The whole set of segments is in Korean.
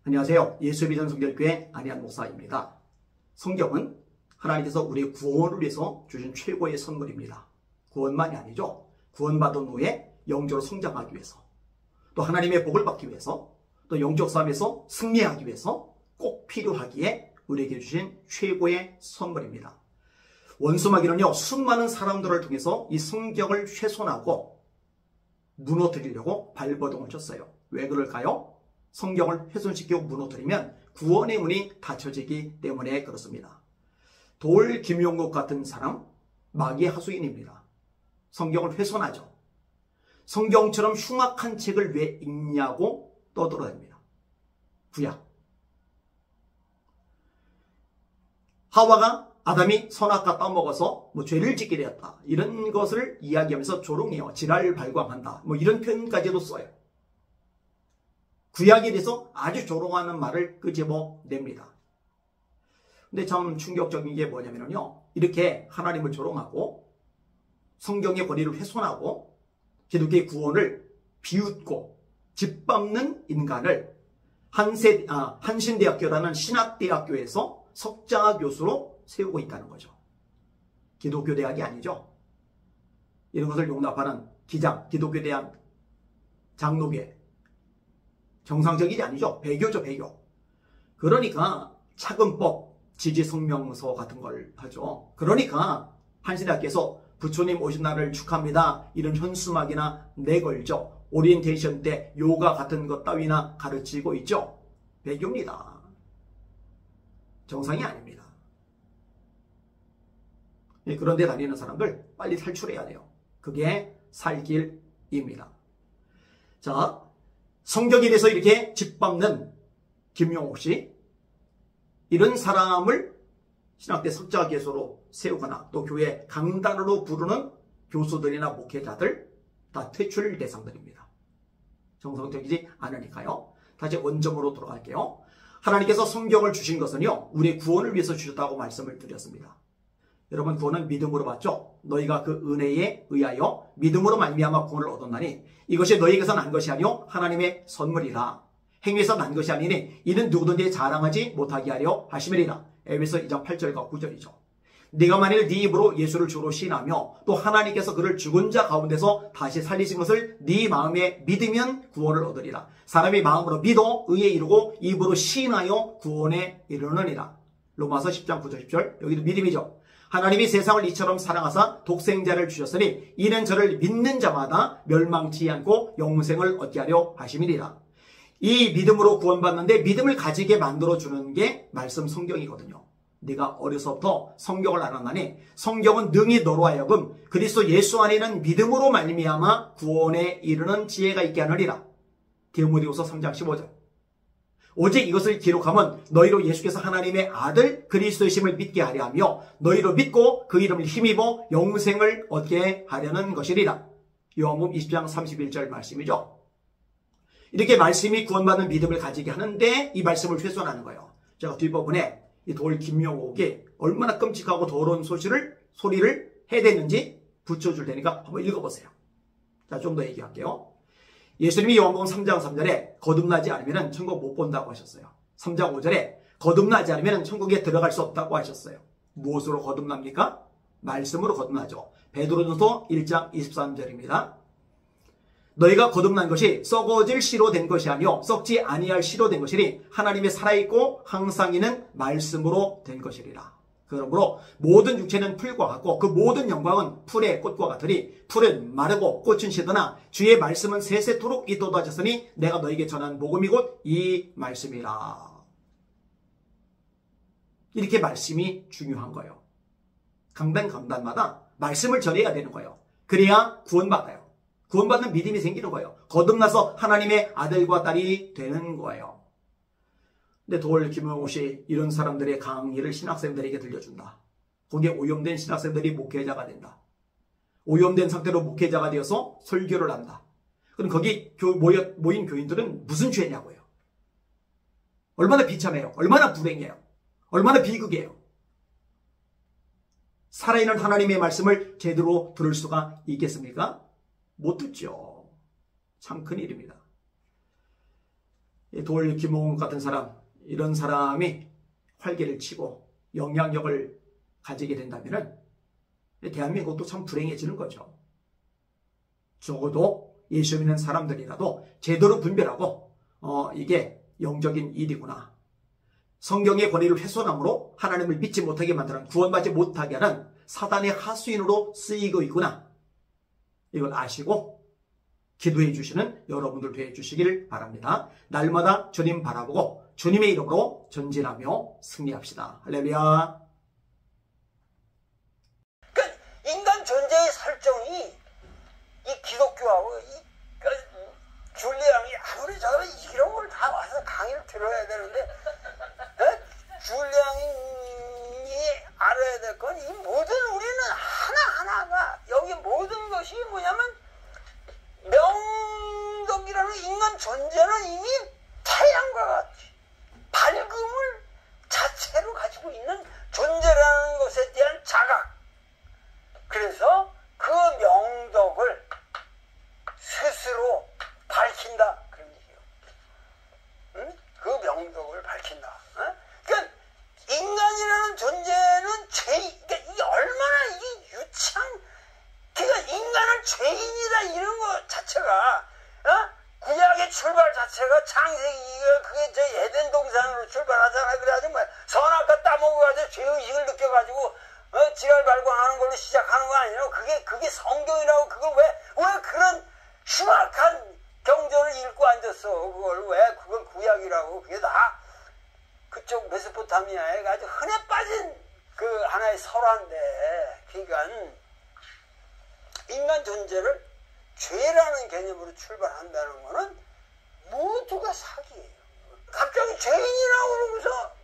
안녕하세요. 예수비전 성결교회 안희한 목사입니다. 성경은 하나님께서 우리의 구원을 위해서 주신 최고의 선물입니다. 구원만이 아니죠. 구원받은 후에 영적으로 성장하기 위해서, 또 하나님의 복을 받기 위해서, 또 영적 싸움에서 승리하기 위해서 꼭 필요하기에 우리에게 주신 최고의 선물입니다. 원수마귀는요, 수많은 사람들을 통해서 이 성경을 훼손하고 무너뜨리려고 발버둥을 쳤어요. 왜 그럴까요? 성경을 훼손시키고 무너뜨리면 구원의 문이 닫혀지기 때문에 그렇습니다. 돌 김용국 같은 사람, 마귀의 하수인입니다. 성경을 훼손하죠. 성경처럼 흉악한 책을 왜 읽냐고 떠들어댑니다. 구약. 하와가 아담이 선악과 따먹어서 죄를 짓게 되었다, 이런 것을 이야기하면서 조롱해요. 지랄 발광한다, 이런 표현까지도 써요. 구약에 대해서 아주 조롱하는 말을 끄집어냅니다. 근데 참 충격적인 게 뭐냐면요, 이렇게 하나님을 조롱하고 성경의 권위를 훼손하고 기독교의 구원을 비웃고 짓밟는 인간을 한신대학교라는 신학대학교에서 석좌 교수로 세우고 있다는 거죠. 기독교 대학이 아니죠. 이런 것을 용납하는 기장, 기독교 대학 장로계, 정상적이지 아니죠. 배교죠, 배교. 그러니까 차근법, 지지성명서 같은 걸 하죠. 그러니까 한신대학교에서 부처님 오신 날을 축하합니다, 이런 현수막이나 내걸죠. 오리엔테이션 때 요가 같은 것 따위나 가르치고 있죠. 배교입니다. 정상이 아닙니다. 그런데 다니는 사람들 빨리 탈출해야 돼요. 그게 살 길입니다. 자, 성경에 대해서 이렇게 짓밟는 김용옥 씨, 이런 사람을 신학대 석좌 교수로 세우거나 또 교회 강단으로 부르는 교수들이나 목회자들 다 퇴출 대상들입니다. 정상적이지 않으니까요. 다시 원점으로 돌아갈게요. 하나님께서 성경을 주신 것은요, 우리의 구원을 위해서 주셨다고 말씀을 드렸습니다. 여러분, 구원은 믿음으로 받죠. 너희가 그 은혜에 의하여 믿음으로 말미암아 구원을 얻었나니 이것이 너희에게서 난 것이 아니요 하나님의 선물이라. 행위에서 난 것이 아니니 이는 누구든지 자랑하지 못하게 하려 하심이리라. 에베소 2장 8절과 9절이죠. 네가 만일 네 입으로 예수를 주로 시인하며 또 하나님께서 그를 죽은 자 가운데서 다시 살리신 것을 네 마음에 믿으면 구원을 얻으리라. 사람이 마음으로 믿어 의에 이르고 입으로 시인하여 구원에 이르느니라. 로마서 10장 9절 10절, 여기도 믿음이죠. 하나님이 세상을 이처럼 사랑하사 독생자를 주셨으니 이는 저를 믿는 자마다 멸망치 않고 영생을 얻게 하려 하심이니라. 이 믿음으로 구원받는데 믿음을 가지게 만들어주는 게 말씀 성경이거든요. 네가 어려서부터 성경을 알았나니 성경은 능히 너로 하여금 그리스도 예수 안에는 믿음으로 말미암아 구원에 이르는 지혜가 있게 하느니라. 디모데후서 3장 15절. 오직 이것을 기록하면 너희로 예수께서 하나님의 아들 그리스도이심을 믿게 하려 하며 너희로 믿고 그 이름을 힘입어 영생을 얻게 하려는 것이리라. 요한복음 20장 31절 말씀이죠. 이렇게 말씀이 구원받는 믿음을 가지게 하는데 이 말씀을 훼손하는 거예요. 제가 뒷부분에 이 돌 김용옥이 얼마나 끔찍하고 더러운 소리를 해댔는지 붙여줄 테니까 한번 읽어보세요. 자, 좀 더 얘기할게요. 예수님이 요한복음 3장 3절에 거듭나지 않으면 천국 못 본다고 하셨어요. 3장 5절에 거듭나지 않으면 천국에 들어갈 수 없다고 하셨어요. 무엇으로 거듭납니까? 말씀으로 거듭나죠. 베드로전서 1장 23절입니다. 너희가 거듭난 것이 썩어질 씨로 된 것이 아니요 썩지 아니할 씨로 된 것이니 하나님의 살아있고 항상 있는 말씀으로 된 것이리라. 그러므로 모든 육체는 풀과 같고 그 모든 영광은 풀의 꽃과 같으니 풀은 마르고 꽃은 시드나 주의 말씀은 세세토록 잇돋아졌으니 내가 너에게 전한 복음이 곧 이 말씀이라. 이렇게 말씀이 중요한 거예요. 강단마다 말씀을 전해야 되는 거예요. 그래야 구원받아요. 구원받는 믿음이 생기는 거예요. 거듭나서 하나님의 아들과 딸이 되는 거예요. 근데 돌 김용옥 씨, 이런 사람들의 강의를 신학생들에게 들려준다. 거기에 오염된 신학생들이 목회자가 된다. 오염된 상태로 목회자가 되어서 설교를 한다. 그럼 거기 모인 교인들은 무슨 죄냐고요? 얼마나 비참해요. 얼마나 불행해요. 얼마나 비극이에요. 살아있는 하나님의 말씀을 제대로 들을 수가 있겠습니까? 못 듣죠. 참 큰일입니다. 돌 김홍 같은 사람, 이런 사람이 활개를 치고 영향력을 가지게 된다면 대한민국도 참 불행해지는 거죠. 적어도 예수 믿는 사람들이라도 제대로 분별하고 이게 영적인 일이구나. 성경의 권위를 훼손함으로 하나님을 믿지 못하게 만드는, 구원받지 못하게 하는 사단의 하수인으로 쓰이고 있구나. 이걸 아시고 기도해 주시는 여러분들 되어 주시길 바랍니다. 날마다 주님 바라보고 주님의 이름으로 전진하며 승리합시다. 할렐루야. 그러니까 인간 존재의 설정이 이 기독교하고 줄리앙이 아무리 저런 이런 걸 다 와서 강의를 들어야 되는데 줄리앙이 알아야 될 건 이 모든 우리는 하나하나가 여기 모든 것이 뭐냐면 명덕이라는 인간 존재는 이미 태양과 같이 밝음을 자체로 가지고 있는 존재라는 것에 대한 자각. 그래서 그 명덕을 스스로 밝힌다. 그런 얘기예요. 응? 그 명덕을 밝힌다. 어? 그러니까 인간이라는 존재는 그러니까 이게 얼마나 이게 유창, 그러니까 인간은 죄인이다 이런 거 자체가 구약의 출발 자체가 창세기가 그게 저 에덴 동산으로 출발하잖아요. 그래가지고 뭐 선악과 따먹어가지고 죄의식을 느껴가지고 지랄 발광하는 걸로 시작하는 거 아니에요. 그게 성경이라고 그걸 왜 그런 흉악한 경전을 읽고 앉았어. 그걸 구약이라고. 그게 다 그쪽 메소포타미아에 아주 흔해 빠진 그 하나의 설화인데, 그러니까 인간 존재를 죄라는 개념으로 출발한다는 거는 모두가 사기예요. 갑자기 죄인이라고 그러고서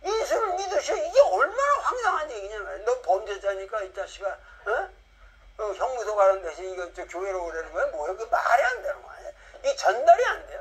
예수를 믿으셔. 이게 얼마나 황당한 얘기냐면, 너 범죄자니까 이 자식아, 형무소 가는 대신 이거 저 교회로 오라는 거야? 뭐야? 그 말이 안 되는 거야. 이게 전달이 안 돼요.